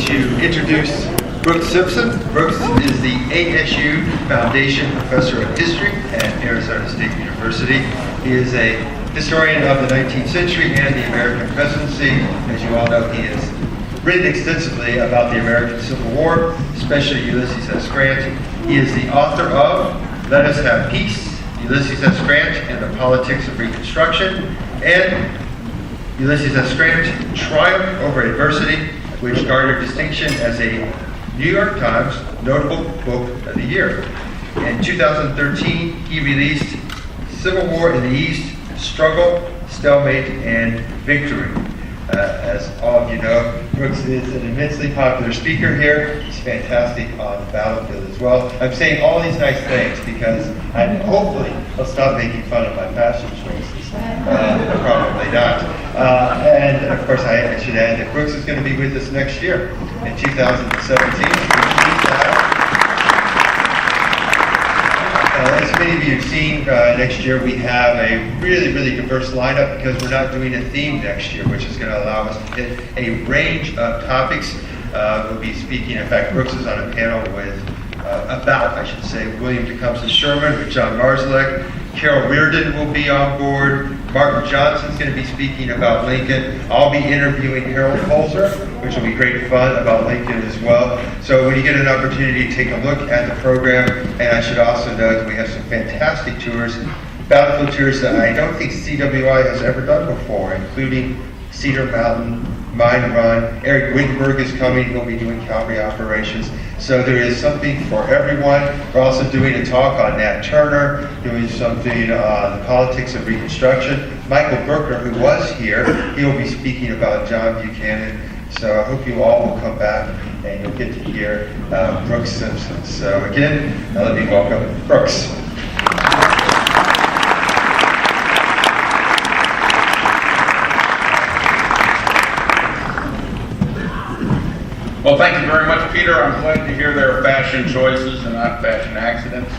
to introduce Brooks Simpson. Brooks is the ASU Foundation Professor of History at Arizona State University. He is a historian of the 19th century and the American presidency. As you all know, he has written extensively about the American Civil War, especially Ulysses S. Grant. He is the author of Let Us Have Peace, Ulysses S. Grant and the Politics of Reconstruction, and Ulysses S. Grant, Triumph Over Adversity, which garnered distinction as a New York Times Notable Book of the Year. In 2013, he released Civil War in the East, Struggle, Stalemate, and Victory. As all of you know, Brooks is an immensely popular speaker here. He's fantastic on the battlefield as well. I'm saying all these nice things because hopefully I'll stop making fun of my fashion choices. Probably not. And of course, I should add that Brooks is going to be with us next year in 2017. As many of you have seen, next year we have a really, really diverse lineup because we're not doing a theme next year, which is going to allow us to hit a range of topics. We'll be speaking, in fact, Brooks is on a panel with, William Tecumseh Sherman with John Marszalek. Carol Reardon will be on board. Martin Johnson's going to be speaking about Lincoln. I'll be interviewing Harold Holzer, which will be great fun, about Lincoln as well. So when you get an opportunity, take a look at the program. And I should also note that we have some fantastic tours, battlefield tours that I don't think CWI has ever done before, including Cedar Mountain, Mine Run. Eric Wittenberg is coming. He'll be doing cavalry operations. So there is something for everyone. We're also doing a talk on Nat Turner, doing something on the politics of Reconstruction. Michael Berkner, who was here, he'll be speaking about John Buchanan. So I hope you all will come back and you'll get to hear Brooks Simpson. So again, let me welcome Brooks. Well, thank you very much, Peter. I'm glad to hear there are fashion choices and not fashion accidents.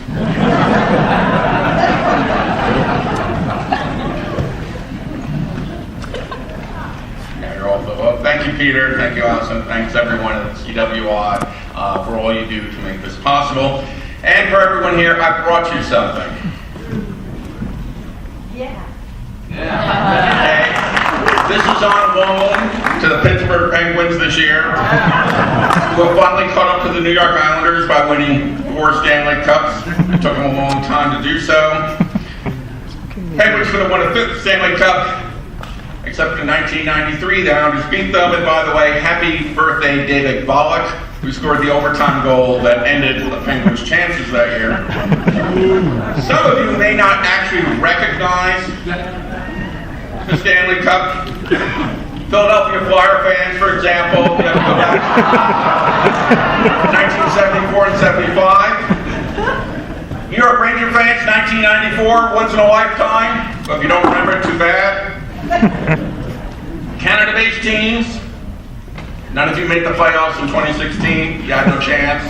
Yeah, you're all well, thank you, Peter. Thank you, Allison. Thanks, everyone at CWI for all you do to make this possible. And for everyone here, I brought you something. Yeah. Okay. This is on loan to the Pittsburgh Penguins this year, who have finally caught up to the New York Islanders by winning 4 Stanley Cups. It took them a long time to do so. Penguins could have won a 5th Stanley Cup, except in 1993, the Islanders beat them. And by the way, happy birthday, David Volek, who scored the overtime goal that ended the Penguins' chances that year. Some of you may not actually recognize the Stanley Cup. Philadelphia Flyer fans, for example, you have to go back to 1974 and 75. New York Ranger fans, 1994, once in a lifetime. But if you don't remember it, too bad. Canada-based teams, none of you made the playoffs in 2016. You had no chance.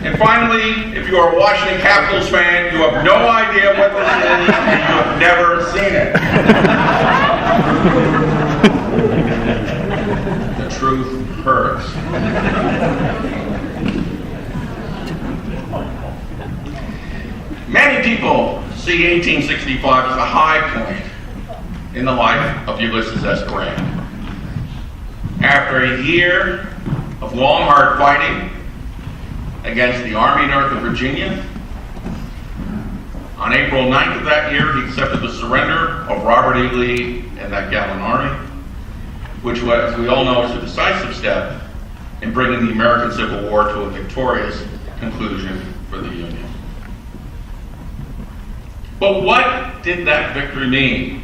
And finally, if you are a Washington Capitals fan, you have no idea what this is, and you have never seen it. The truth hurts. Many people see 1865 as a high point in the life of Ulysses S. Grant. After a year of long, hard fighting against the Army north of Virginia, on April 9th of that year, he accepted the surrender of Robert E. Lee and that gallant army, which was, as we all know, was a decisive step in bringing the American Civil War to a victorious conclusion for the Union. But what did that victory mean?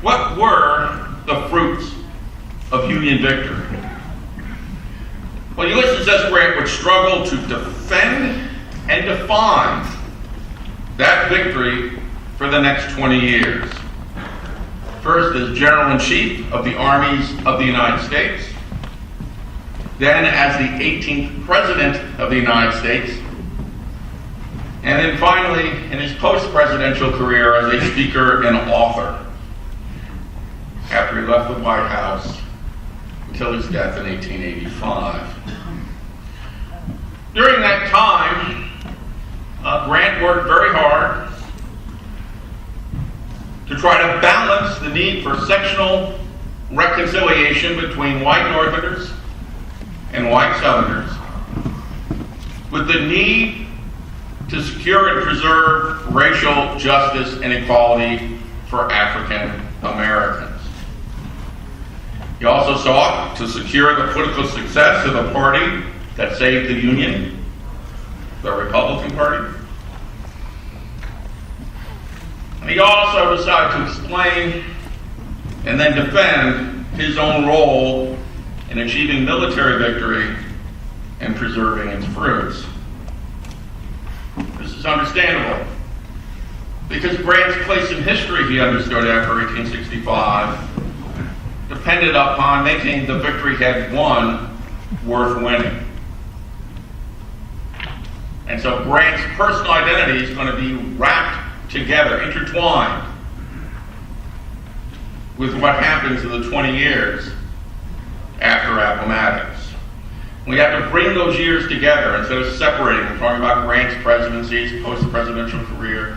What were the fruits of Union victory? Well, Ulysses S. Grant would struggle to defend and define that victory for the next 20 years. First as General-in-Chief of the Armies of the United States, then as the 18th President of the United States, and then finally in his post-presidential career as a speaker and author. After he left the White House, until his death in 1885. During that time, Grant worked very hard to try to balance the need for sectional reconciliation between white Northerners and white Southerners with the need to secure and preserve racial justice and equality for African Americans. He also sought to secure the political success of the party that saved the Union, the Republican Party. And he also decided to explain and then defend his own role in achieving military victory and preserving its fruits. This is understandable because Grant's place in history, he understood after 1865, depended upon making the victory he had won worth winning. And so Grant's personal identity is going to be wrapped together, intertwined with what happens in the 20 years after Appomattox. We have to bring those years together instead of separating. We're talking about Grant's presidency, his post-presidential career,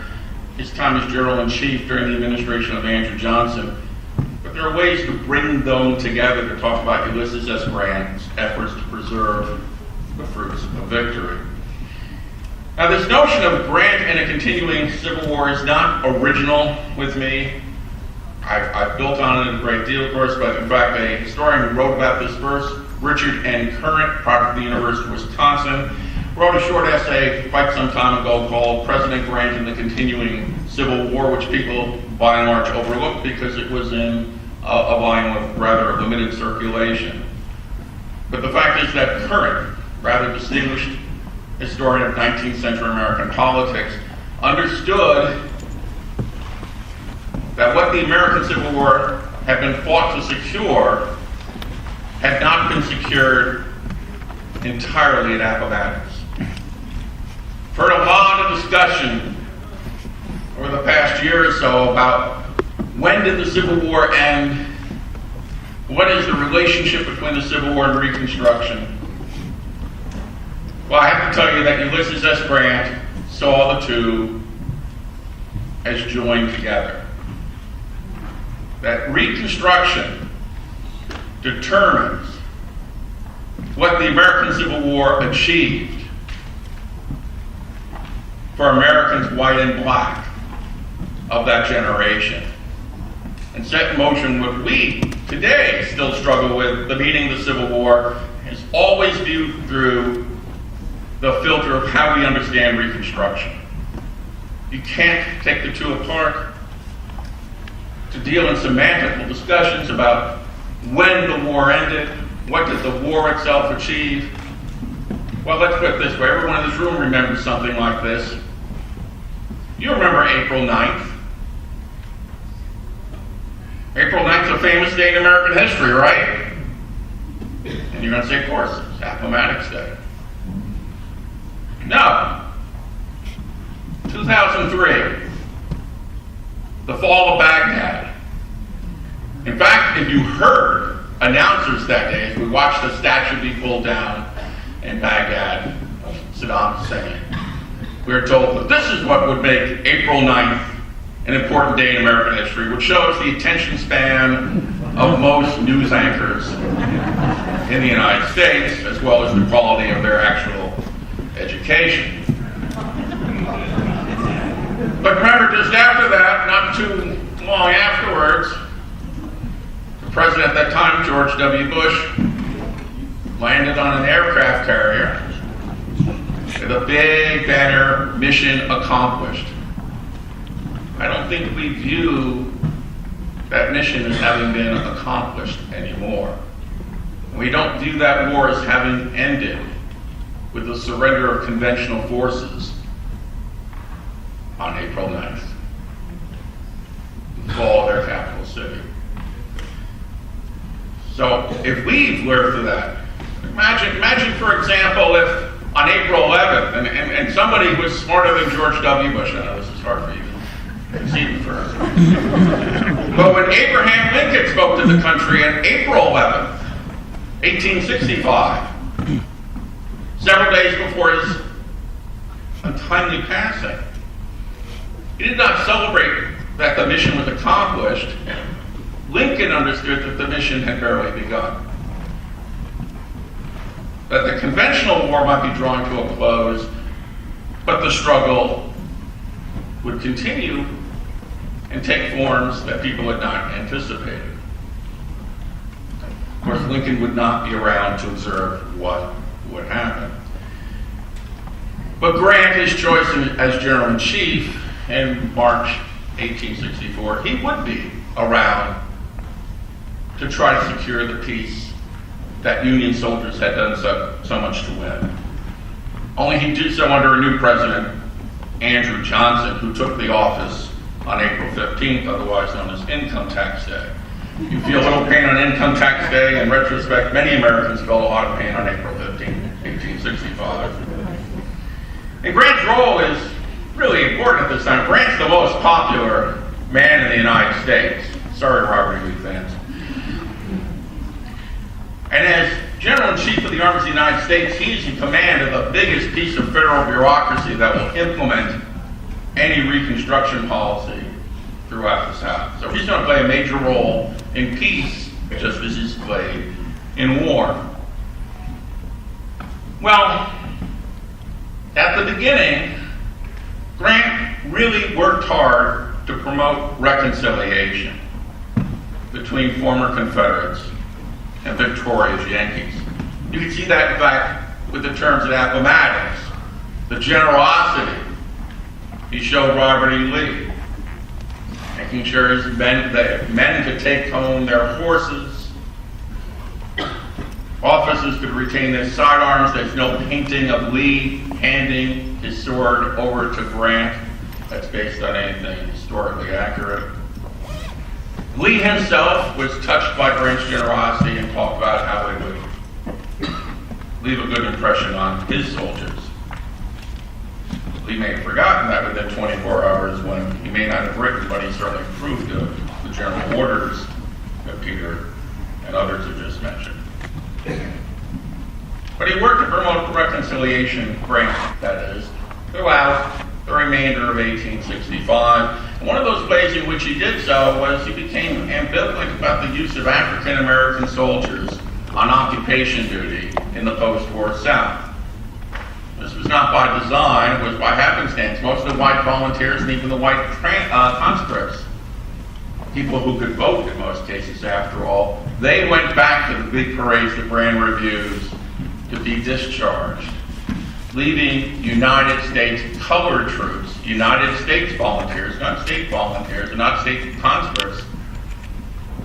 his time as general-in-chief during the administration of Andrew Johnson. But there are ways to bring them together to talk about Ulysses S. Grant's efforts to preserve the fruits of victory. Now, this notion of Grant and a continuing Civil War is not original with me. I've built on it a great deal, of course, but in fact, a historian who wrote about this first, Richard N. Current, product of the University of Wisconsin, wrote a short essay quite some time ago called President Grant and the Continuing Civil War, which people, by and large, overlooked because it was in a volume of rather limited circulation. But the fact is that Current, rather distinguished historian of 19th century American politics, understood that what the American Civil War had been fought to secure had not been secured entirely at Appomattox. I've heard a lot of discussion over the past year or so about when did the Civil War end, what is the relationship between the Civil War and Reconstruction. Well, I have to tell you that Ulysses S. Grant saw the two as joined together. That Reconstruction determines what the American Civil War achieved for Americans white and black of that generation, and set in motion what we today still struggle with. The meaning of the Civil War is always viewed through the filter of how we understand Reconstruction. You can't take the two apart to deal in semantical discussions about when the war ended, what did the war itself achieve. Well, let's put it this way. Everyone in this room remembers something like this. You remember April 9th. April 9th is a famous day in American history, right? And you're going to say, of course, it's Appomattox Day. No. 2003. The Fall of Baghdad. In fact, if you heard announcers that day, as we watched the statue be pulled down in Baghdad of Saddam Hussein, we were told that this is what would make April 9th an important day in American history, which shows the attention span of most news anchors in the United States, as well as the quality of their actual education. But remember, just after that, not too long afterwards, the president at that time, George W. Bush, landed on an aircraft carrier with a big banner, mission accomplished. I don't think we view that mission as having been accomplished anymore. We don't view that war as having ended with the surrender of conventional forces on April 9th, the fall of their capital city. So if we've learned from that, imagine for example, if on April 11th, and somebody who was smarter than George W. Bush, I know this is hard for you to conceive for us, but when Abraham Lincoln spoke to the country on April 11th, 1865, several days before his untimely passing, he did not celebrate that the mission was accomplished. Lincoln understood that the mission had barely begun, that the conventional war might be drawing to a close, but the struggle would continue and take forms that people had not anticipated. Of course, Lincoln would not be around to observe what would happen. But Grant, his choice as General-in-Chief in March 1864, he would be around to try to secure the peace that Union soldiers had done so much to win. Only he'd do so under a new president, Andrew Johnson, who took the office on April 15th, otherwise known as Income Tax Day. You feel a little pain on Income Tax Day. In retrospect, many Americans felt a lot of pain on April 15th, 1865. And Grant's role is really important at this time. Grant's the most popular man in the United States. Sorry, Robert E. Lee fans. And as General-in-Chief of the Army of the United States, he's in command of the biggest piece of federal bureaucracy that will implement any Reconstruction policy throughout the South. So he's going to play a major role in peace, just as he's played in war. Well, at the beginning, Grant really worked hard to promote reconciliation between former Confederates and victorious Yankees. You can see that, in fact, with the terms at Appomattox, the generosity he showed Robert E. Lee, making sure his men could take home their horses, officers could retain their sidearms. There's no painting of Lee handing his sword over to Grant that's based on anything historically accurate. Lee himself was touched by Grant's generosity and talked about how it would leave a good impression on his soldiers. Lee may have forgotten that within 24 hours when he may not have written, but he certainly approved of the general orders that Peter and others have just mentioned. But he worked to promote reconciliation, Grant, that is, throughout the remainder of 1865. And one of those ways in which he did so was he became ambivalent about the use of African American soldiers on occupation duty in the post-war South. This was not by design, it was by happenstance. Most of the white volunteers and even the white conscripts, people who could vote in most cases after all, they went back to the big parades, the grand reviews, to be discharged, leaving United States colored troops, United States volunteers, not state volunteers, and not state conscripts,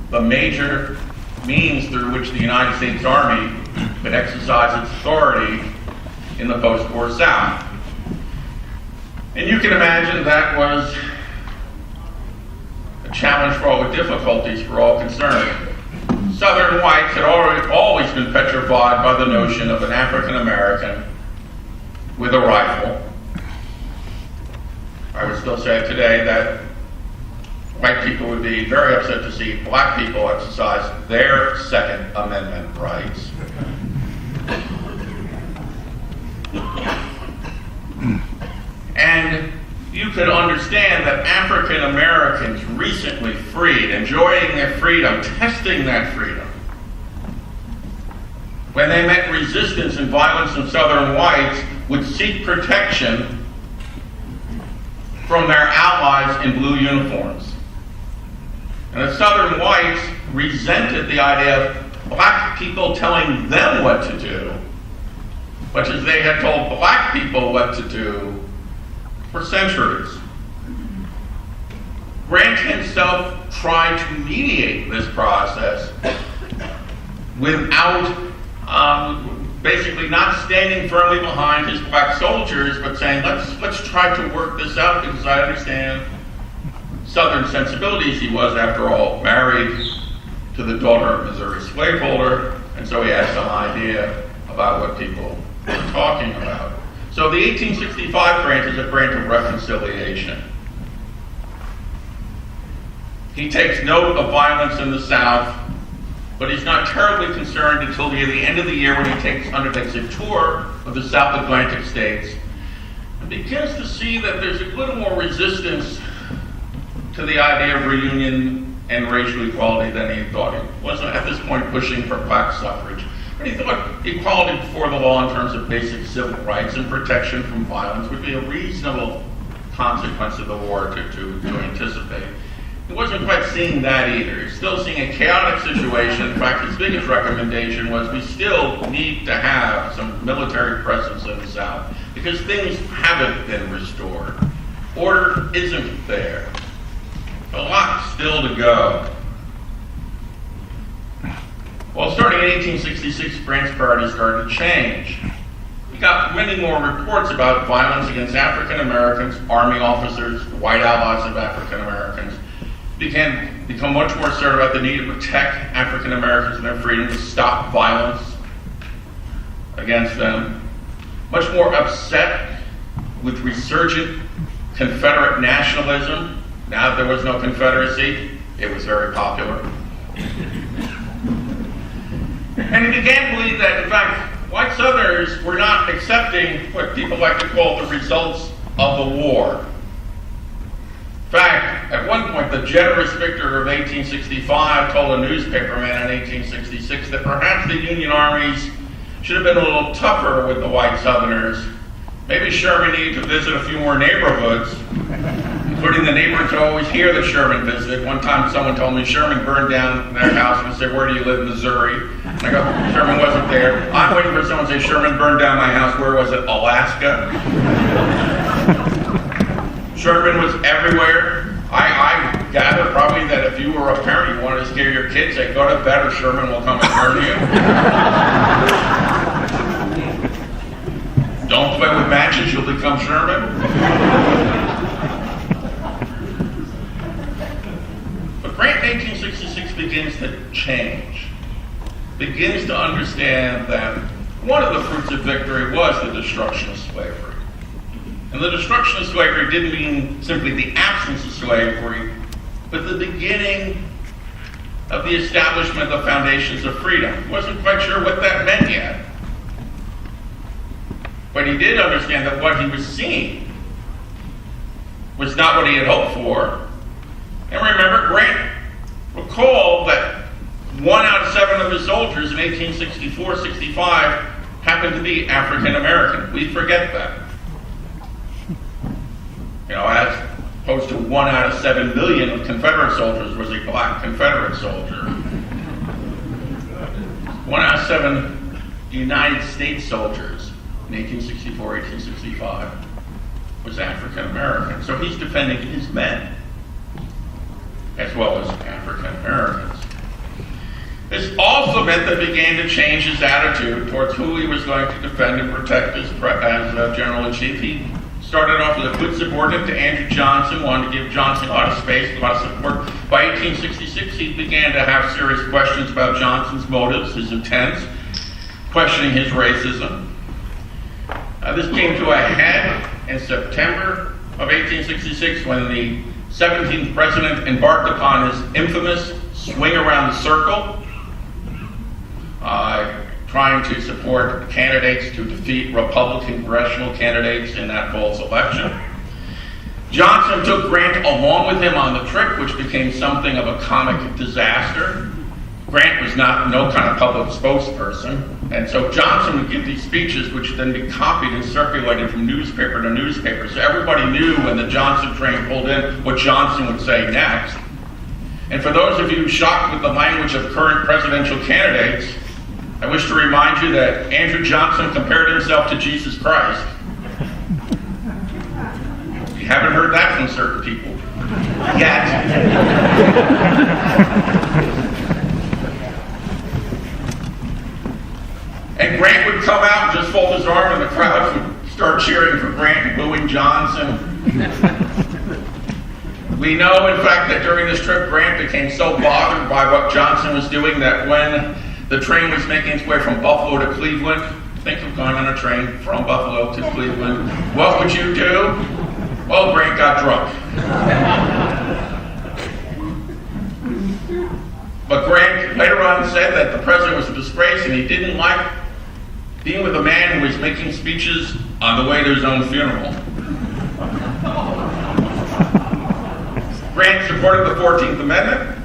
the major means through which the United States Army could exercise its authority in the post-war South. And you can imagine that was a challenge for all the difficulties for all concerned. Southern whites had always been petrified by the notion of an African American with a rifle. I would still say today that white people would be very upset to see black people exercise their Second Amendment rights. And you could understand that African Americans recently freed, enjoying their freedom, testing that freedom, when they met resistance and violence from Southern whites, would seek protection from their allies in blue uniforms. And the Southern whites resented the idea of black people telling them what to do, much as they had told black people what to do for centuries. Grant himself tried to mediate this process without basically not standing firmly behind his black soldiers, but saying, let's try to work this out, because I understand Southern sensibilities. He was, after all, married to the daughter of a Missouri slaveholder, and so he had some idea about what people were talking about. So the 1865 grant is a grant of reconciliation. He takes note of violence in the South but he's not terribly concerned until near the end of the year when he undertakes a tour of the South Atlantic states and begins to see that there's a little more resistance to the idea of reunion and racial equality than he thought. He wasn't at this point pushing for black suffrage, but he thought equality before the law in terms of basic civil rights and protection from violence would be a reasonable consequence of the war to anticipate. He wasn't quite seeing that either. He's still seeing a chaotic situation. In fact, his biggest recommendation was we still need to have some military presence in the South because things haven't been restored. Order isn't there. A lot still to go. Well, starting in 1866, Grant's priorities started to change. We got many more reports about violence against African Americans, Army officers, white allies of African Americans. Become much more certain about the need to protect African Americans and their freedom, to stop violence against them. Much more upset with resurgent Confederate nationalism. Now that there was no Confederacy, it was very popular. And he began to believe that, in fact, white Southerners were not accepting what people like to call the results of the war. In fact, at one point, the generous victor of 1865 told a newspaperman in 1866 that perhaps the Union armies should have been a little tougher with the white Southerners. Maybe Sherman needed to visit a few more neighborhoods, including the neighborhoods who always hear that Sherman visited. One time someone told me Sherman burned down their house and said, "Where do you live?" "In Missouri." And I go, "Sherman wasn't there." I'm waiting for someone to say, "Sherman burned down my house." Where was it? Alaska. Sherman was everywhere. I gather probably that if you were a parent, you wanted to scare your kids, say, "Go to bed or Sherman will come and murder you." Don't play with matches, you'll become Sherman. But Grant in 1866 begins to change. Begins to understand that one of the fruits of victory was the destruction of slavery. And the destruction of slavery didn't mean simply the absence of slavery, but the beginning of the establishment of the foundations of freedom. He wasn't quite sure what that meant yet. But he did understand that what he was seeing was not what he had hoped for. And remember, Grant recalled that 1 out of 7 of his soldiers in 1864-65 happened to be African American. We forget that. As opposed to 1 out of 7 million of Confederate soldiers was a black Confederate soldier. 1 out of 7 United States soldiers in 1864-1865 was African American. So he's defending his men as well as African Americans. This also meant that he began to change his attitude towards who he was going to defend and protect as General-in-Chief. He started off as a good subordinate to Andrew Johnson, wanted to give Johnson a lot of space, a lot of support. By 1866, he began to have serious questions about Johnson's motives, his intents, questioning his racism. This came to a head in September of 1866 when the 17th president embarked upon his infamous swing around the circle, trying to support candidates to defeat Republican congressional candidates in that fall's election. Johnson took Grant along with him on the trip, which became something of a comic disaster. Grant was no kind of public spokesperson, and so Johnson would give these speeches which would then be copied and circulated from newspaper to newspaper. So everybody knew when the Johnson train pulled in what Johnson would say next. And for those of you shocked with the language of current presidential candidates, I wish to remind you that Andrew Johnson compared himself to Jesus Christ. You haven't heard that from certain people yet. And Grant would come out and just fold his arm and the crowd would start cheering for Grant and booing Johnson. We know, in fact, that during this trip, Grant became so bothered by what Johnson was doing that when the train was making its way from Buffalo to Cleveland, think of going on a train from Buffalo to Cleveland, what would you do? Well, Grant got drunk. But Grant later on said that the president was a disgrace and he didn't like being with a man who was making speeches on the way to his own funeral. Grant supported the 14th Amendment,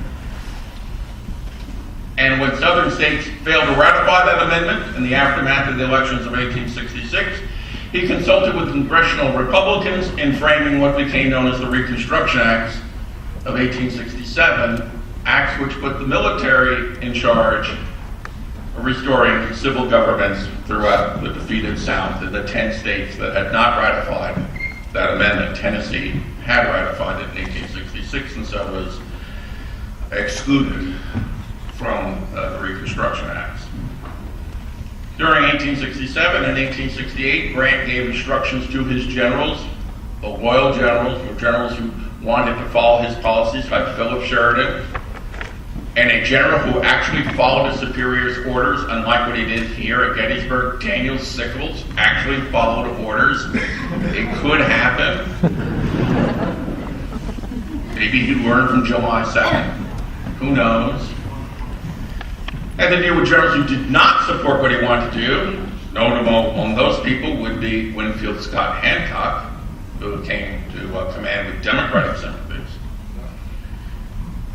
and when southern states failed to ratify that amendment in the aftermath of the elections of 1866, he consulted with congressional Republicans in framing what became known as the Reconstruction Acts of 1867, acts which put the military in charge of restoring civil governments throughout the defeated South in the 10 states that had not ratified that amendment. Tennessee had ratified it in 1866 and so was excluded from the Reconstruction Acts. During 1867 and 1868, Grant gave instructions to his generals, the loyal generals, or generals who wanted to follow his policies, like Philip Sheridan, and a general who actually followed his superior's orders, unlike what he did here at Gettysburg. Daniel Sickles actually followed orders. It could happen. Maybe he learned from July 2nd. Who knows? And then there were generals who did not support what he wanted to do. Notable among those people would be Winfield Scott Hancock, who came to command with Democratic sympathies.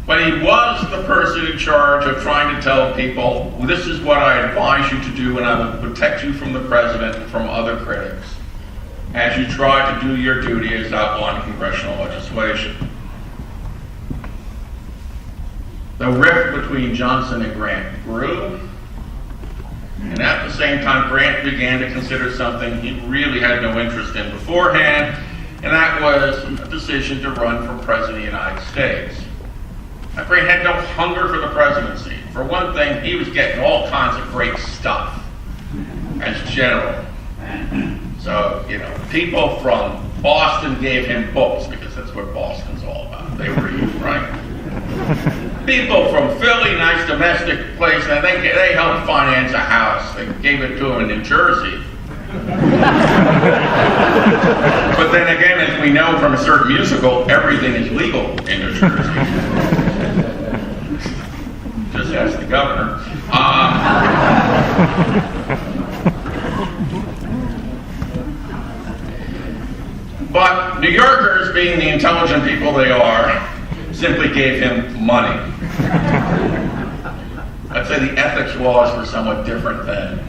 But he was the person in charge of trying to tell people, well, this is what I advise you to do, and I will protect you from the president and from other critics as you try to do your duty as outlined in congressional legislation. The rift between Johnson and Grant grew, and at the same time, Grant began to consider something he really had no interest in beforehand, and that was a decision to run for president of the United States. Now, Grant had no hunger for the presidency. For one thing, he was getting all kinds of great stuff as general. So, people from Boston gave him books, because that's what Boston's all about. They read, right? People from Philly, nice domestic place, and they helped finance a house. They gave it to him in New Jersey. But then again, as we know from a certain musical, everything is legal in New Jersey. Just ask the governor. But New Yorkers, being the intelligent people they are, simply gave him money. I'd say the ethics laws were somewhat different then.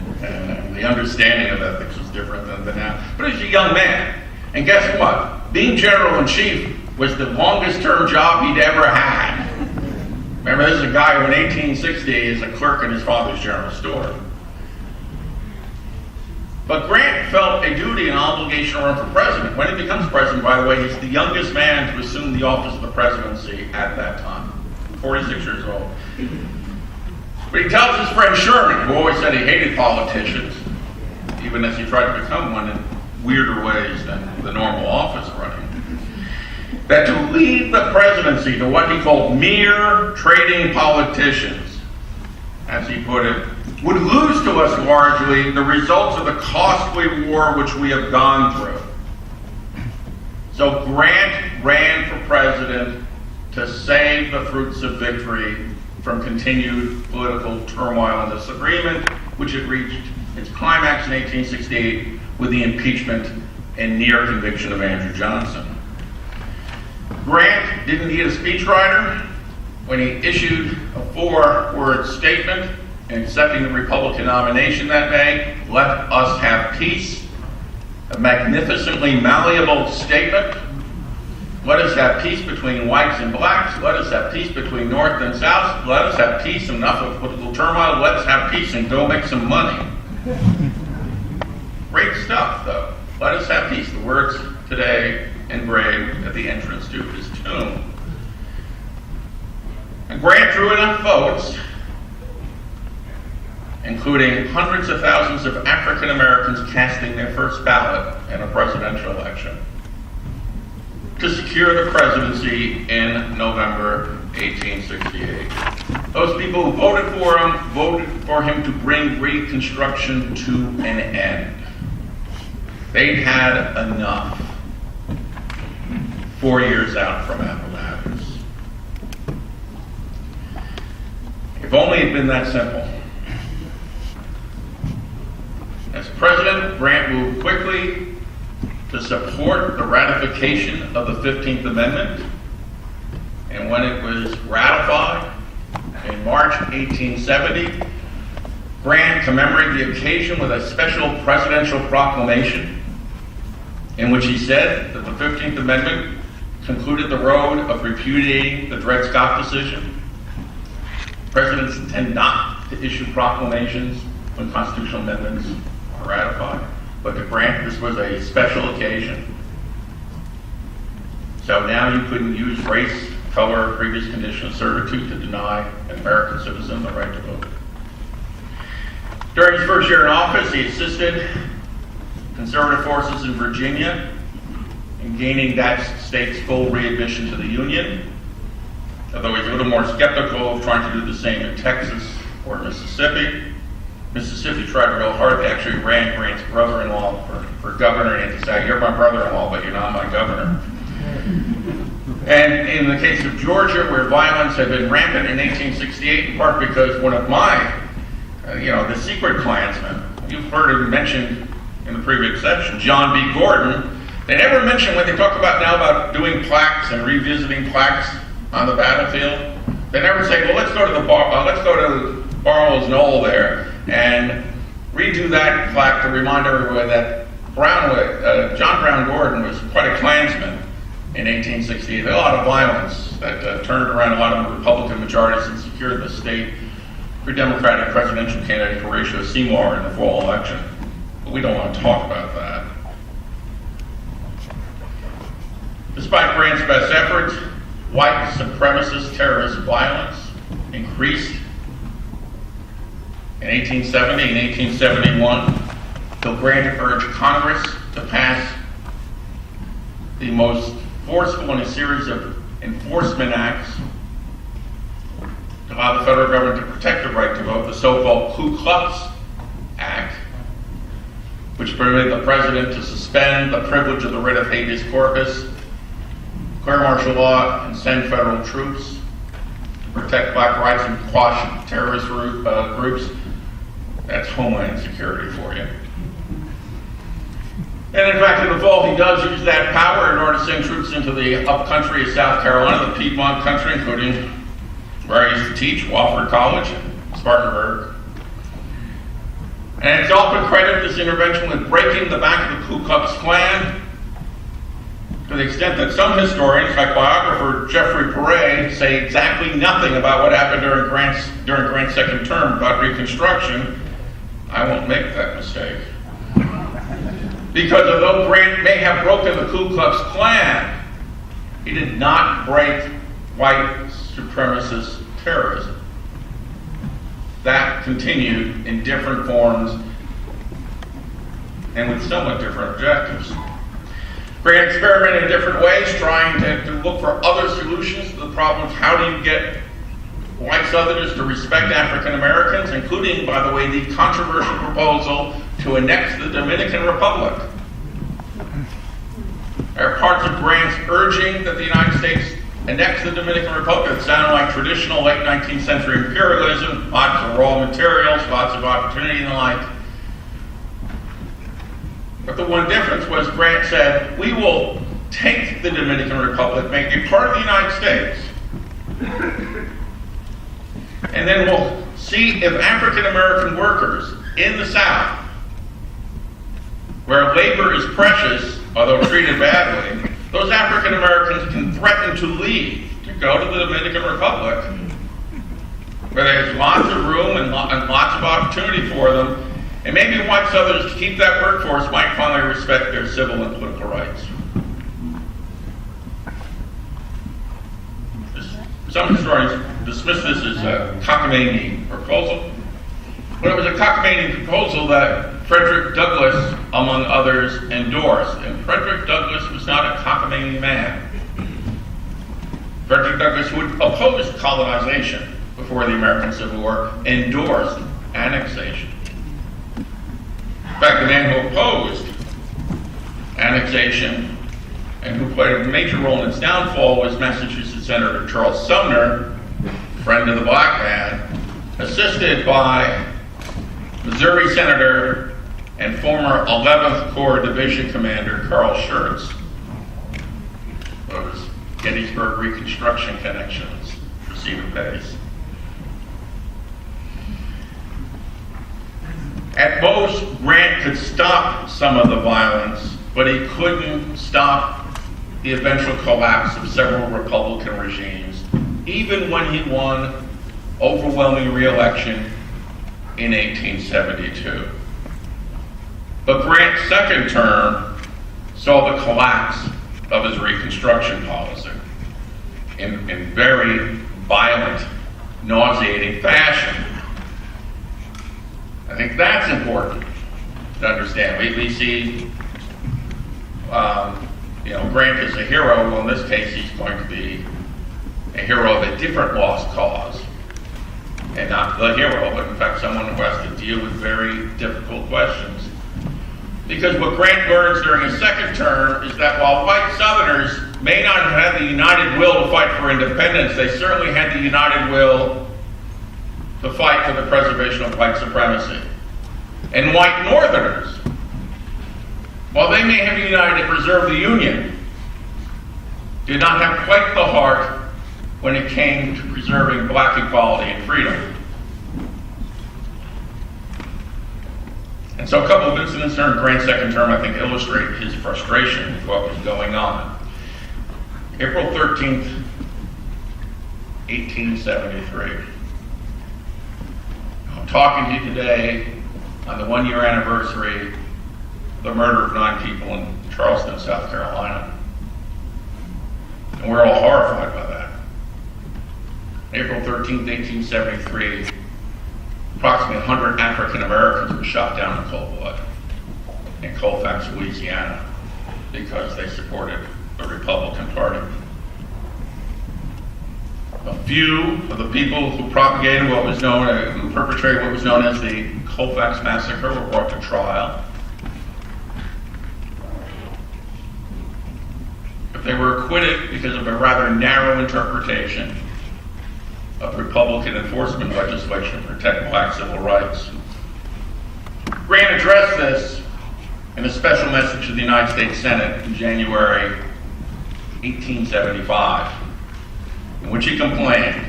The understanding of ethics was different than now. But he was a young man. And guess what? Being general-in-chief was the longest-term job he'd ever had. Remember, this is a guy who in 1860 is a clerk in his father's general store. But Grant felt a duty and obligation to run for president. When he becomes president, by the way, he's the youngest man to assume the office of the presidency at that time, 46 years old. But he tells his friend Sherman, who always said he hated politicians, even as he tried to become one in weirder ways than the normal office running, that to leave the presidency to what he called mere trading politicians, as he put it, would lose to us largely the results of the costly war which we have gone through. So Grant ran for president to save the fruits of victory from continued political turmoil and disagreement, which had reached its climax in 1868 with the impeachment and near conviction of Andrew Johnson. Grant didn't need a speechwriter when he issued a 4-word statement accepting the Republican nomination that May. Let us have peace. A magnificently malleable statement. Let us have peace between whites and blacks. Let us have peace between North and South. Let us have peace, enough of political turmoil. Let us have peace and go make some money. Great stuff, though. Let us have peace. The words today engraved at the entrance to his tomb. And Grant drew enough votes, including hundreds of thousands of African Americans casting their first ballot in a presidential election, to secure the presidency in November 1868. Those people who voted for him to bring Reconstruction to an end. They'd had enough 4 years out from Appomattox. If only it had been that simple. As president, Grant moved quickly to support the ratification of the 15th Amendment, and when it was ratified in March 1870, Grant commemorated the occasion with a special presidential proclamation in which he said that the 15th Amendment concluded the road of repudiating the Dred Scott decision. Presidents tend not to issue proclamations when constitutional amendments are ratified, but to Grant, this was a special occasion. So now you couldn't use race, color, or previous condition of servitude to deny an American citizen the right to vote. During his first year in office, he assisted conservative forces in Virginia in gaining that state's full readmission to the Union, although he's a little more skeptical of trying to do the same in Texas or Mississippi. Mississippi tried real hard. They actually ran Grant's brother-in-law for governor, and he said, "You're my brother-in-law, but you're not my governor." And in the case of Georgia, where violence had been rampant in 1868, in part because one of my, the secret Klansmen, you've heard him mentioned in the previous section, John B. Gordon, they never mention when they talk about now about doing plaques and revisiting plaques on the battlefield. They never say, well, let's go to Barlow's Knoll there and redo that plaque to remind everyone that John Brown Gordon was quite a Klansman in 1868. There was a lot of violence that turned around a lot of Republican majorities and secured the state for Democratic presidential candidate Horatio Seymour in the fall election. But we don't want to talk about that. Despite Grant's best efforts, white supremacist terrorist violence increased in 1870 and 1871, till Grant urged Congress to pass the most forceful in a series of enforcement acts to allow the federal government to protect the right to vote, the so-called Ku Klux Act, which permitted the president to suspend the privilege of the writ of habeas corpus, declare martial law, and send federal troops to protect black rights and quash terrorist groups. That's Homeland Security for you. And in fact, in the fall, he does use that power in order to send troops into the upcountry of South Carolina, the Piedmont country, including where I used to teach, Wofford College and Spartanburg. And it's often credited, this intervention, with breaking the back of the Ku Klux Klan, to the extent that some historians, like biographer Jeffrey Perret, say exactly nothing about what happened during Grant's second term about Reconstruction. I won't make that mistake. Because although Grant may have broken the Ku Klux Klan, he did not break white supremacist terrorism. That continued in different forms and with somewhat different objectives. Grant experimented in different ways, trying to look for other solutions to the problem of how do you get white Southerners to respect African Americans, including, by the way, the controversial proposal to annex the Dominican Republic. There are parts of Grant's urging that the United States annex the Dominican Republic that sounded like traditional late 19th century imperialism, lots of raw materials, lots of opportunity and the like. But the one difference was Grant said, we will take the Dominican Republic, make it part of the United States, and then we'll see if African American workers in the South, where labor is precious, although treated badly, those African Americans can threaten to leave, to go to the Dominican Republic, where there's lots of room and lots of opportunity for them. And maybe white Southerners, to keep that workforce, might finally respect their civil and political rights. Some historians dismiss this as a cockamamie proposal, but it was a cockamamie proposal that Frederick Douglass, among others, endorsed. And Frederick Douglass was not a cockamamie man. Frederick Douglass, who opposed colonization before the American Civil War, endorsed annexation. In fact, the man who opposed annexation and who played a major role in its downfall was Massachusetts Senator Charles Sumner, friend of the black man, assisted by Missouri Senator and former 11th Corps Division Commander Carl Schurz. Those Gettysburg Reconstruction connections proceed apace. At most, Grant could stop some of the violence, but he couldn't stop the eventual collapse of several Republican regimes, even when he won overwhelming re-election in 1872. But Grant's second term saw the collapse of his Reconstruction policy in very violent, nauseating fashion. I think that's important to understand. We see, Grant is a hero. Well, in this case, he's going to be a hero of a different lost cause. And not the hero, but in fact someone who has to deal with very difficult questions. Because what Grant learns during his second term is that while white Southerners may not have had the united will to fight for independence, they certainly had the united will to fight for the preservation of white supremacy. And white Northerners, while they may have united to preserve the Union, did not have quite the heart when it came to preserving black equality and freedom. And so a couple of incidents during Grant's second term, I think, illustrate his frustration with what was going on. April 13th, 1873. I'm talking to you today on the one-year anniversary of the murder of 9 people in Charleston, South Carolina. And we're all horrified by that. April 13th, 1873, approximately 100 African Americans were shot down in cold blood in Colfax, Louisiana, because they supported the Republican Party. A few of the people who perpetrated what was known as the Colfax Massacre were brought to trial. But they were acquitted because of a rather narrow interpretation of Republican enforcement legislation to protect black civil rights. Grant addressed this in a special message to the United States Senate in January 1875, in which he complained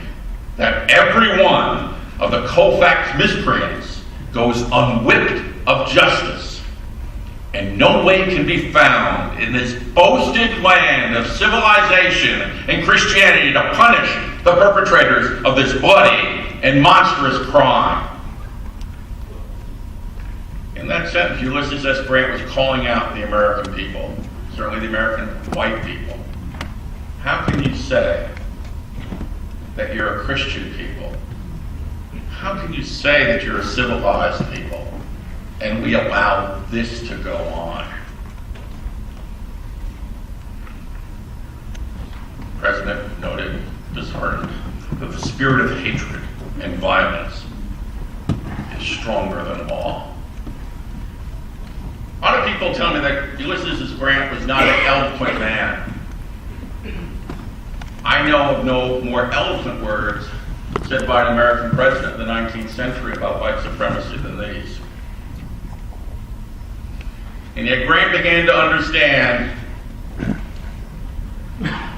that every one of the Colfax miscreants goes unwhipped of justice, and no way can be found in this boasted land of civilization and Christianity to punish the perpetrators of this bloody and monstrous crime. In that sentence, Ulysses S. Grant was calling out the American people, certainly the American white people. How can you say that you're a Christian people? How can you say that you're a civilized people and we allow this to go on? The President noted, disheartened, that the spirit of hatred and violence is stronger than law. A lot of people tell me that Ulysses S. Grant was not an eloquent man. I know of no more eloquent words said by an American president in the 19th century about white supremacy than these. And yet Grant began to understand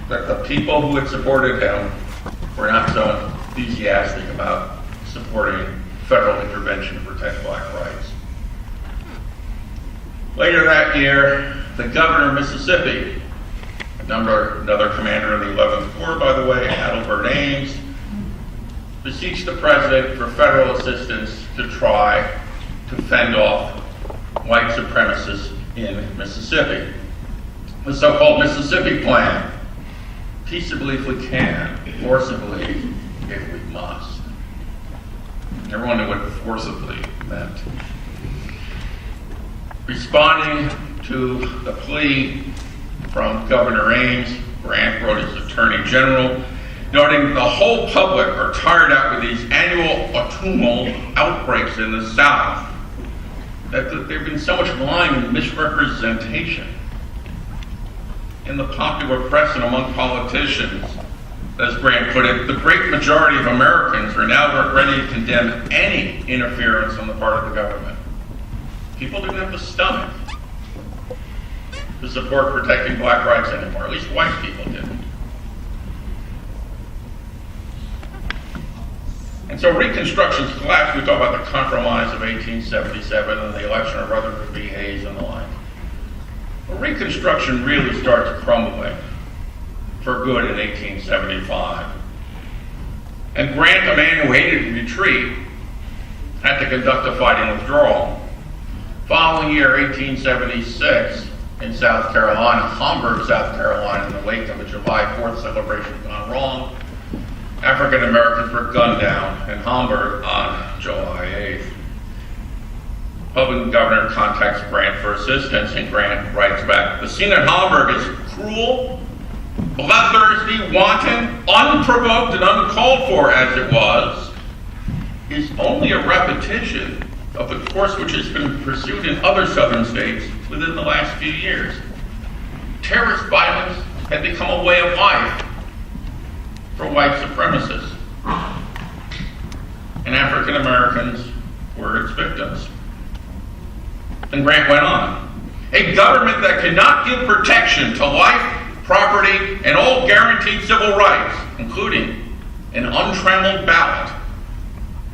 that the people who had supported him were not so enthusiastic about supporting federal intervention to protect black rights. Later that year, the governor of Mississippi, another commander of the 11th Corps, by the way, Adelbert Ames, beseeched the president for federal assistance to try to fend off white supremacists in Mississippi. The so-called Mississippi Plan, peaceably if we can, forcibly if we must. Everyone knew what forcibly meant. Responding to the plea from Governor Ames, Grant wrote his Attorney General, noting the whole public are tired out with these annual autumnal outbreaks in the South, that there have been so much lying and misrepresentation in the popular press and among politicians as Grant put it, the great majority of Americans are now ready to condemn any interference on the part of the government. People didn't have the stomach to support protecting black rights anymore. At least white people didn't. And so Reconstruction's collapse, we talk about the Compromise of 1877 and the election of Rutherford B. Hayes and the like. Well, Reconstruction really starts crumbling for good in 1875. And Grant, a man who hated retreat, had to conduct a fighting withdrawal. Following year, 1876, in South Carolina, Hamburg, South Carolina, in the wake of a July 4th celebration gone wrong, African Americans were gunned down in Hamburg on July 8th. Republican governor contacts Grant for assistance, and Grant writes back, "The scene at Hamburg is cruel, bloodthirsty, wanton, unprovoked, and uncalled for as it was, is only a repetition of the course which has been pursued in other southern states within the last few years. Terrorist violence had become a way of life for white supremacists, and African Americans were its victims." And Grant went on, "A government that cannot give protection to life, property, and all guaranteed civil rights, including an untrammeled ballot,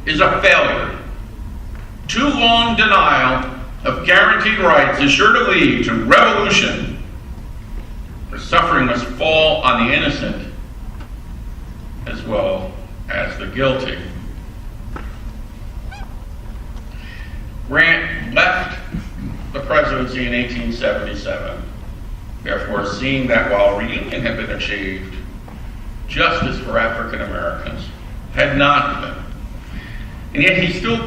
is a failure. Too long denial of guaranteed rights is sure to lead to revolution, for suffering must fall on the innocent as well as the guilty." Grant left the presidency in 1877. Therefore, seeing that while reunion had been achieved, justice for African Americans had not been. And yet he still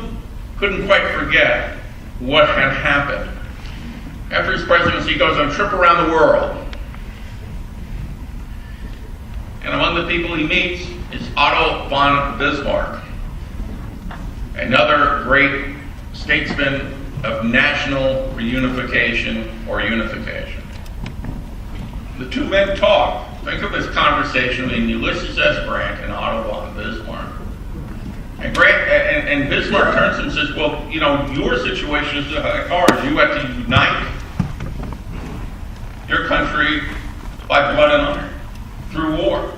couldn't quite forget what had happened. After his presidency, he goes on a trip around the world. And among the people he meets is Otto von Bismarck, another great statesman of national reunification or unification. The two men talk. Think of this conversation between Ulysses S. Grant and Otto von Bismarck. And Bismarck turns to him and says, "Well, you know, your situation is like ours. You have to unite your country by blood and honor through war."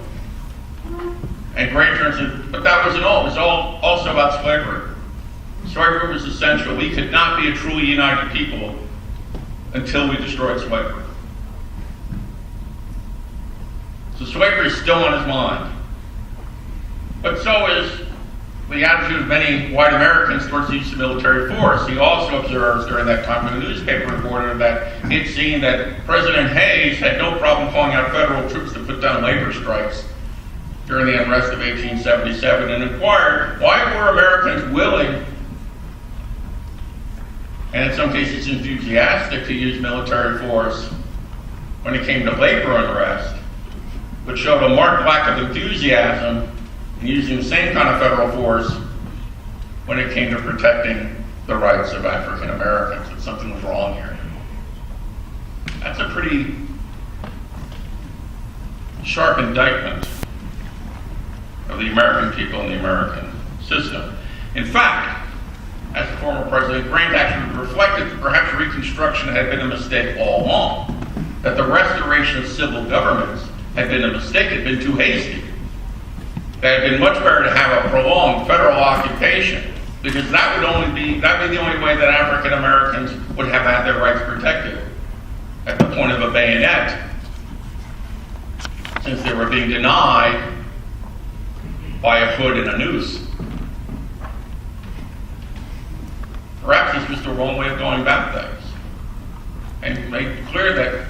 And Grant turns to him, "But that wasn't all. It was all also about slavery. Slavery was essential. We could not be a truly united people until we destroyed slavery." So slavery is still on his mind. But so is the attitude of many white Americans towards the use of military force. He also observes during that time in the newspaper reporter that he'd seen that President Hayes had no problem calling out federal troops to put down labor strikes during the unrest of 1877, and inquired why were Americans willing, and in some cases enthusiastic, to use military force when it came to labor unrest, but showed a marked lack of enthusiasm in using the same kind of federal force when it came to protecting the rights of African Americans. That something was wrong here. That's a pretty sharp indictment of the American people and the American system. In fact, as the former President, Grant actually reflected that perhaps Reconstruction had been a mistake all along, that the restoration of civil governments had been a mistake, had been too hasty. That had been much better to have a prolonged federal occupation, because that would be the only way that African Americans would have had their rights protected at the point of a bayonet, since they were being denied by a hood and a noose. Perhaps this was the wrong way of going about things, and make it clear that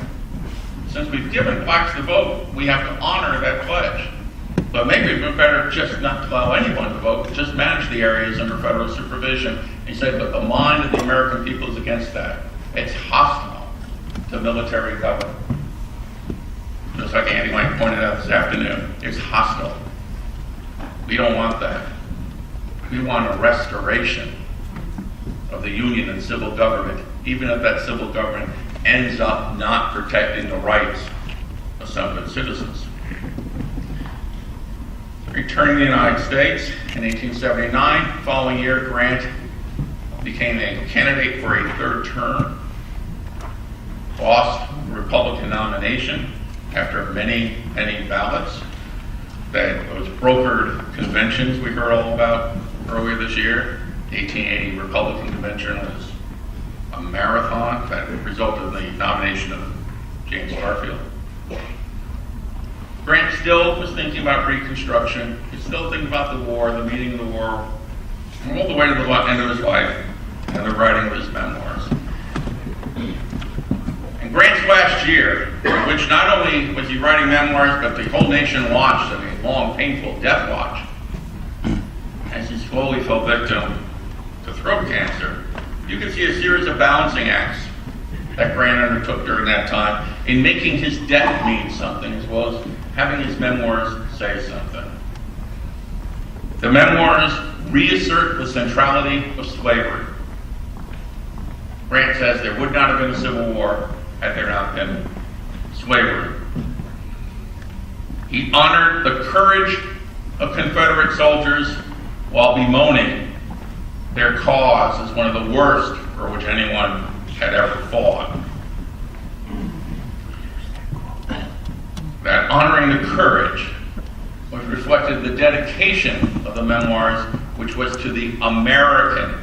since we've given blacks the vote, we have to honor that pledge. But maybe it would be better just not to allow anyone to vote, just manage the areas under federal supervision. He said, but the mind of the American people is against that. It's hostile to military government. Just like Andy Lang pointed out this afternoon, it's hostile. We don't want that. We want a restoration of the union and civil government, even if that civil government ends up not protecting the rights of some of its citizens. Returning to the United States in 1879, following year, Grant became a candidate for a third term, lost the Republican nomination after many ballots. Those brokered conventions we heard all about earlier this year. The 1880 Republican convention was a marathon that resulted in the nomination of James Garfield. Grant still was thinking about Reconstruction. He was still thinking about the war, the meaning of the war, all the way to the end of his life and the writing of his memoirs. In Grant's last year, in which not only was he writing memoirs, but the whole nation watched a long, painful death watch as he slowly fell victim to throat cancer, you can see a series of balancing acts that Grant undertook during that time in making his death mean something, as well as having his memoirs say something. The memoirs reassert the centrality of slavery. Grant says there would not have been a civil war had there not been slavery. He honored the courage of Confederate soldiers while bemoaning their cause as one of the worst for which anyone had ever fought. That honoring the courage was reflected in the dedication of the memoirs, which was to the American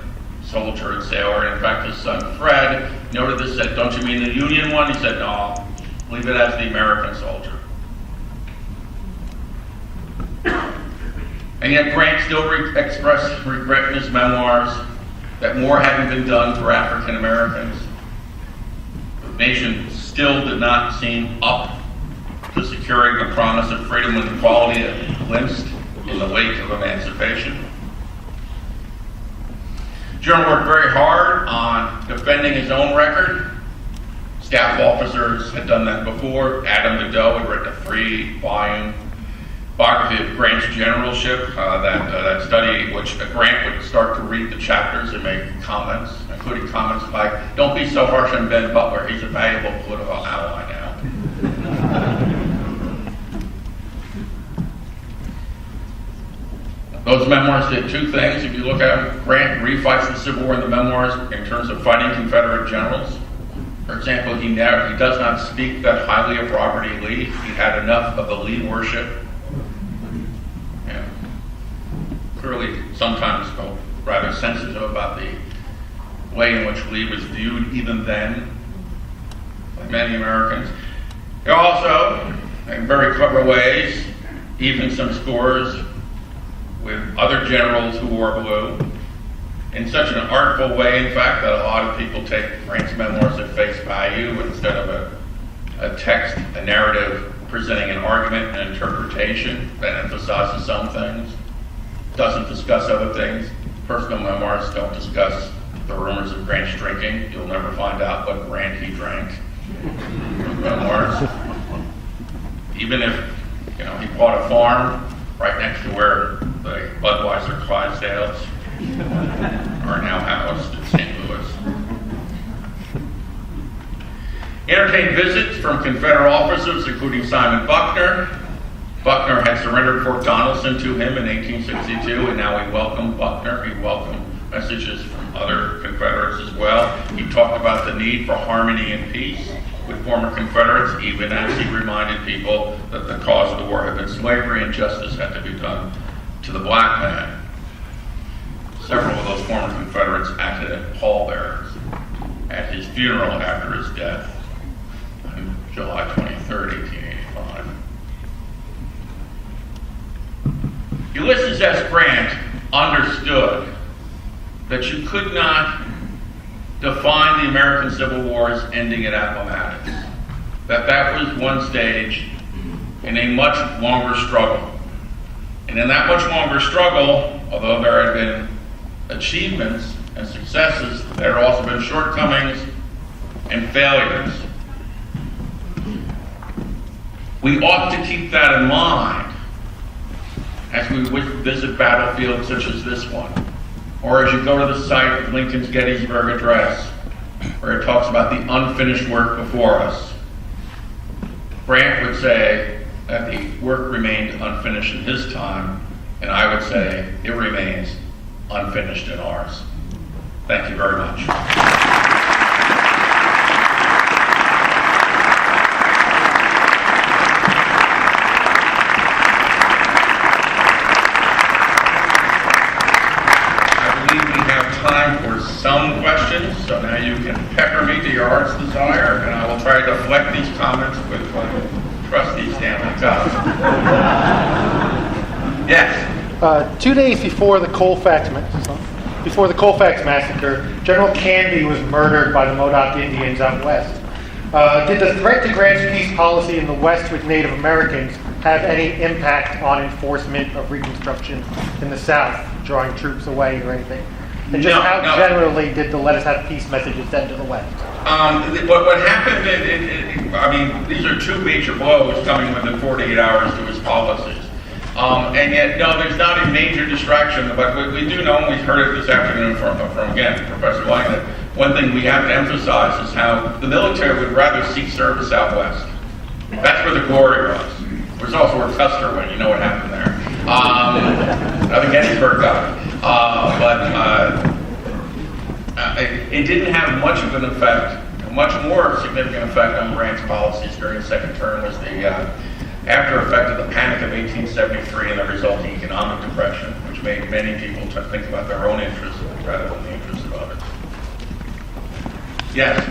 soldier and sailor. And in fact, his son Fred noted this, said, "Don't you mean the Union one?" He said, "No, leave it as the American soldier." And yet Grant still expressed regret in his memoirs that more hadn't been done for African Americans. The nation still did not seem up to securing the promise of freedom and equality that glimpsed in the wake of emancipation. Journal worked very hard on defending his own record. Staff officers had done that before. Adam Nadeau had written a 3-volume biography of Grant's generalship, that study which Grant would start to read the chapters and make comments, including comments like, "Don't be so harsh on Ben Butler, he's a valuable political ally now." Those memoirs did two things. If you look at them, Grant refights the Civil War in the memoirs in terms of fighting Confederate generals. For example, he does not speak that highly of Robert E. Lee. He had enough of the Lee worship. Clearly, sometimes rather sensitive about the way in which Lee was viewed even then by many Americans. He also, in very clever ways, even some scores with other generals who wore blue, in such an artful way, in fact, that a lot of people take Grant's memoirs at face value instead of a text, a narrative presenting an argument, an interpretation that emphasizes some things, doesn't discuss other things. Personal memoirs don't discuss the rumors of Grant's drinking. You'll never find out what brand he drank. Memoirs. Even if he bought a farm right next to where the Budweiser Clydesdales are now housed in St. Louis. He entertained visits from Confederate officers, including Simon Buckner. Buckner had surrendered Fort Donelson to him in 1862, and now he welcomed Buckner. He welcomed messages from other Confederates as well. He talked about the need for harmony and peace with former Confederates, even as he reminded people that the cause of the war had been slavery and justice had to be done to the black man. Several of those former Confederates acted as pallbearers at his funeral after his death on July 23rd, 1885. Ulysses S. Grant understood that you could not define the American Civil War as ending at Appomattox. That was one stage in a much longer struggle. And in that much longer struggle, although there had been achievements and successes, there had also been shortcomings and failures. We ought to keep that in mind as we visit battlefields such as this one, or as you go to the site of Lincoln's Gettysburg Address, where it talks about the unfinished work before us. Grant would say, that the work remained unfinished in his time, and I would say it remains unfinished in ours. Thank you very much. Time for some questions, so now you can pepper me to your heart's desire, and I will try to deflect these comments with trustee Stanley Tubbs. Yes? 2 days before the Colfax massacre, General Canby was murdered by the Modoc Indians out west. Did the threat to Grant's peace policy in the West with Native Americans have any impact on enforcement of Reconstruction in the South, drawing troops away or anything? And just how generally did the Let Us Have Peace messages send to the West? What happened, I mean, these are two major blows coming within 48 hours to his policies. And yet, no, there's not a major distraction, but we do know, and we heard it this afternoon from again, Professor Lang, that one thing we have to emphasize is how the military would rather seek service out west. That's where the glory was. It was also where Custer went, you know what happened there. The Gettysburg got it. It didn't have much of an effect. A much more significant effect on Grant's policies during the second term was the after effect of the Panic of 1873 and the resulting economic depression, which made many people think about their own interests rather than the interests of others. Yes?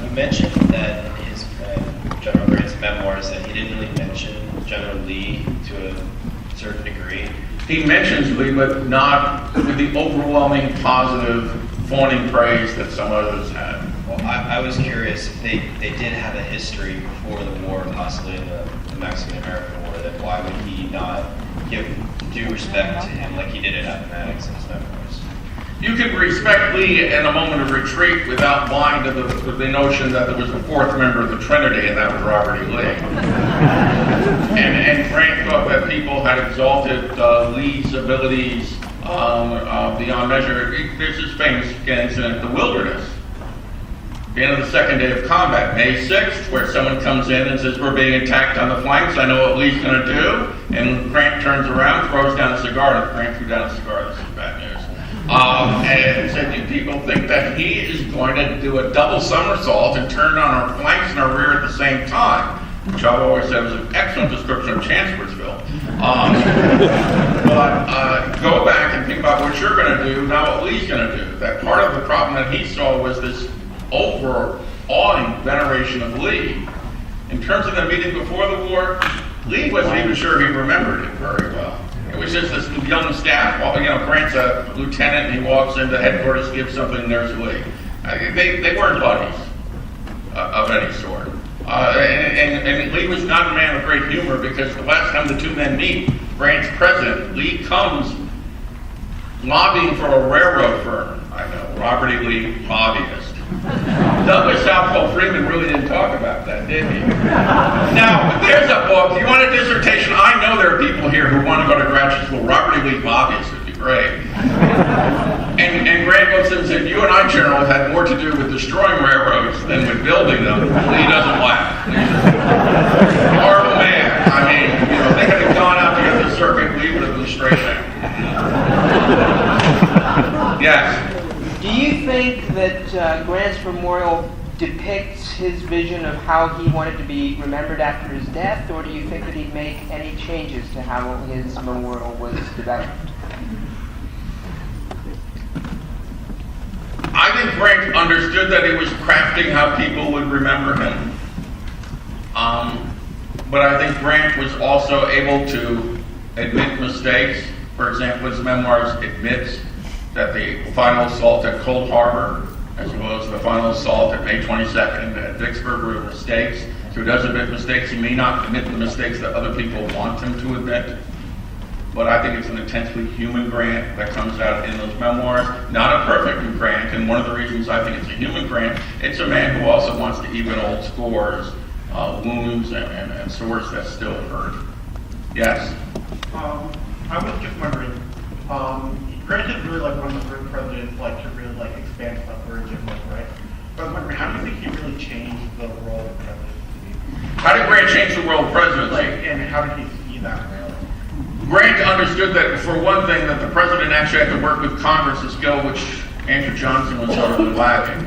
You mentioned that in his General Grant's memoirs that he didn't really mention General Lee to a certain degree. He mentions Lee, but not with the overwhelming positive fawning praise that some others had. Well, I was curious if they did have a history before the war, possibly in the Mexican-American War, then why would he not give due respect to him like he did at Appomattox in his memoirs? You can respect Lee in a moment of retreat without buying to the notion that there was a fourth member of the Trinity, and that was Robert E. Lee. and Grant thought that people had exalted Lee's abilities beyond measure. There's this famous incident, the Wilderness. The end of the second day of combat, May 6th, where someone comes in and says, we're being attacked on the flanks, I know what Lee's going to do. And Grant turns around, throws down a cigar, and Grant threw down a cigar, this is bad news. And said, you people think that he is going to do a double somersault and turn on our flanks and our rear at the same time, which I've always said was an excellent description of Chancellorsville. But go back and think about what you're going to do, not what Lee's going to do. That part of the problem that he saw was this overawing veneration of Lee. In terms of the meeting before the war, Lee wasn't even sure he remembered it very well. It was just this young staff. Well, you know, Grant's a lieutenant, and he walks into headquarters, gives something, and there's Lee. They weren't buddies of any sort. And Lee was not a man of great humor, because the last time the two men meet, Grant's president, Lee comes lobbying for a railroad firm. I know, Robert E. Lee, lobbyist. Douglas Southwell Freeman really didn't talk about that, did he? Now, there's a book. If you want a dissertation, I know there are people here who want to go to graduate school. Robert E. Lee, lobbyist would be great. And Grant looks and said, you and I, General, have had more to do with destroying railroads than with building them. Lee doesn't laugh. Horrible man. I mean, you know, they could have gone out to get the circuit, Lee would have been straight down. Yes. Do you think that Grant's memorial depicts his vision of how he wanted to be remembered after his death, or do you think that he'd make any changes to how his memorial was developed? I think Grant understood that he was crafting how people would remember him. But I think Grant was also able to admit mistakes. For example, his memoirs admits that the final assault at Cold Harbor, as well as the final assault at May 22nd at Vicksburg, were mistakes. So he does admit mistakes. He may not admit the mistakes that other people want him to admit. But I think it's an intensely human Grant that comes out in those memoirs. Not a perfect Grant, and one of the reasons I think it's a human Grant, it's a man who also wants to even old scores, wounds, and sores that still hurt. Yes? I was just wondering, Grant is really like one of the first presidents to really expand suffrage and right? But I was wondering, how do you think he really changed the role of presidency? How did Grant change the role of presidency? And how did he see that really? Grant understood that, for one thing, that the president actually had to work with Congress, a skill which Andrew Johnson was sort of lacking.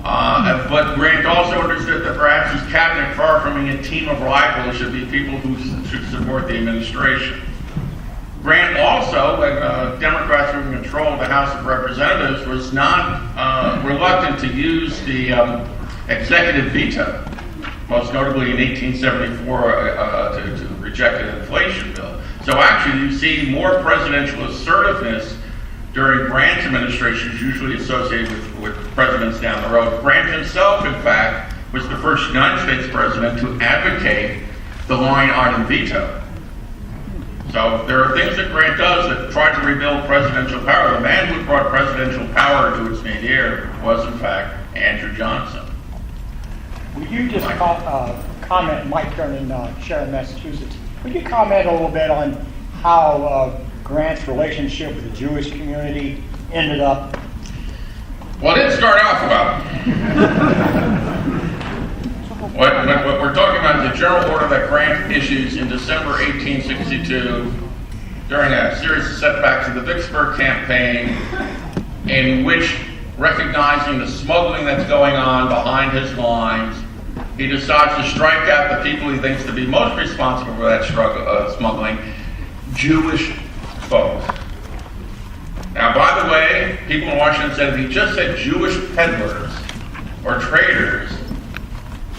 But Grant also understood that perhaps his cabinet, far from being a team of rivals, should be people who should support the administration. Grant also, when Democrats were in control of the House of Representatives, was not reluctant to use the executive veto, most notably in 1874 to reject an inflation bill. So actually you see more presidential assertiveness during Grant's administration, usually associated with presidents down the road. Grant himself, in fact, was the first United States president to advocate the line item veto. So there are things that Grant does that try to rebuild presidential power. The man who brought presidential power to its nadir was, in fact, Andrew Johnson. Would you just comment, Mike Kern in Sharon, Massachusetts, would you comment a little bit on how Grant's relationship with the Jewish community ended up? Well, it didn't start off well. What we're talking about is the general order that Grant issues in December 1862 during a series of setbacks in the Vicksburg campaign, in which, recognizing the smuggling that's going on behind his lines, he decides to strike out the people he thinks to be most responsible for that smuggling, Jewish folks. Now, by the way, people in Washington said if he just said Jewish peddlers or traders,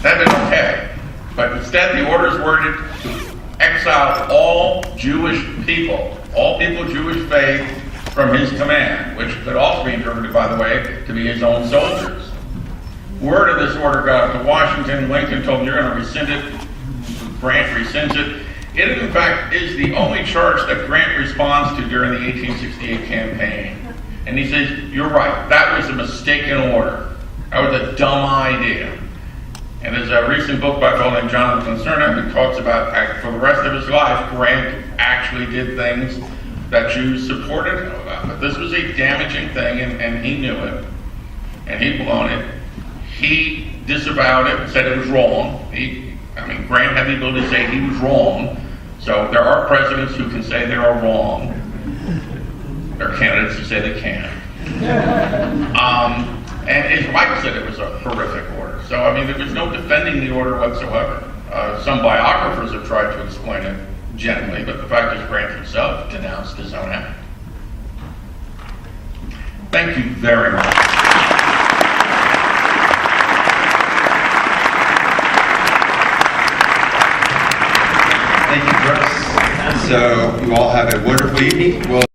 that'd been okay. But instead, the order is worded to exile all Jewish people of Jewish faith from his command, which could also be interpreted, by the way, to be his own soldiers. Word of this order got up to Washington. Lincoln told him, you're going to rescind it. Grant rescinds it. It, in fact, is the only charge that Grant responds to during the 1868 campaign. And he says, you're right, that was a mistaken order. That was a dumb idea. And there's a recent book by a fellow named Jonathan Cerna who talks about, for the rest of his life, Grant actually did things that Jews supported him about. But this was a damaging thing, and he knew it. And he'd blown it. He disavowed it, said it was wrong. Grant had the ability to say he was wrong. So there are presidents who can say they are wrong. There are candidates who say they can't. And his wife said it was a horrific order. So, there was no defending the order whatsoever. Some biographers have tried to explain it gently, but the fact is Grant himself denounced his own act. Thank you very much. Thank you, Brooks. So you all have a wonderful evening. We'll